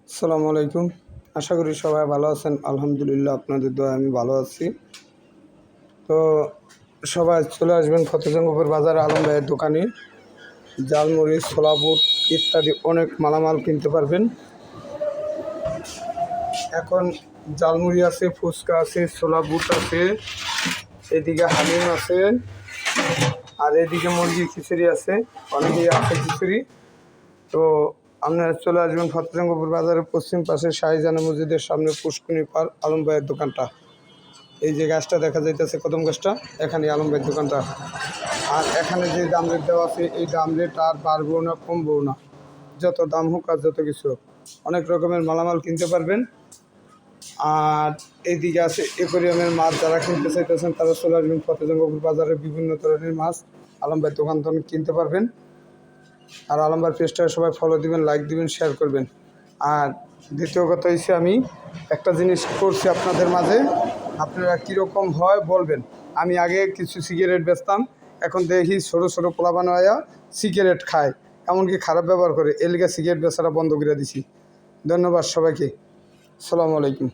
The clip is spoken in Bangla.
আসসালামু আলাইকুম। আশা করি সবাই ভালো আছেন। আলহামদুলিল্লাহ আপনাদের দোয়ায় আমি ভালো আছি। তো সবাই চলে আসবেন ফতেজঙ্গপুর বাজারে আলম ভাইয়ের দোকানে। জালমুড়ি, ছোলা বুট ইত্যাদি অনেক মালামাল কিনতে পারবেন। এখন জালমুড়ি আছে, ফুচকা আছে, ছোলা বুট আছে, এদিকে হালিম আছে, আর এদিকে মুরগির খিচুড়ি আছে, অনেকেই আছে খিচুড়ি। তো আপনারা চলে আসবেন ফতেজঙ্গপুর বাজারের পশ্চিম পাশে শাহজাহান মসজিদের সামনে পুষ্কুনি পার আলম ভাইয়ের দোকানটা। এই যে গাছটা দেখা যাইতেছে কদম গাছটা, এখানে আলম ভাইয়ের দোকানটা। আর এখানে যে দাম রেট দেওয়া আছে এই দাম রেট আর বাড়বেও না কমবেও না, যত দাম হোক আর যত কিছু হোক অনেক রকমের মালামাল কিনতে পারবেন। আর এইদিকে আছে অ্যাকোয়ারিয়ামের মাছ, যারা কিনতে চাইতেছেন তারা চলে আসবেন ফতেজঙ্গপুর বাজারে। বিভিন্ন ধরনের মাছ আলম ভাইয়ের দোকান থেকে কিনতে পারবেন। আর আলম ভাইয়ের পেজটা সবাই ফলো দিবেন, লাইক দিবেন, শেয়ার করবেন। আর দ্বিতীয় কথা হচ্ছে, আমি একটা জিনিস করছি আপনাদের মাঝে, আপনারা কীরকম হয় বলবেন। আমি আগে কিছু সিগারেট বেচতাম, এখন দেখি ছোটো ছোটো পোলাপান হইয়া সিগারেট খায়, এমনকি খারাপ ব্যবহার করে, এর লিগে সিগারেট বেচাটা বন্ধ করে দিছি। ধন্যবাদ সবাইকে। আসসালামু আলাইকুম।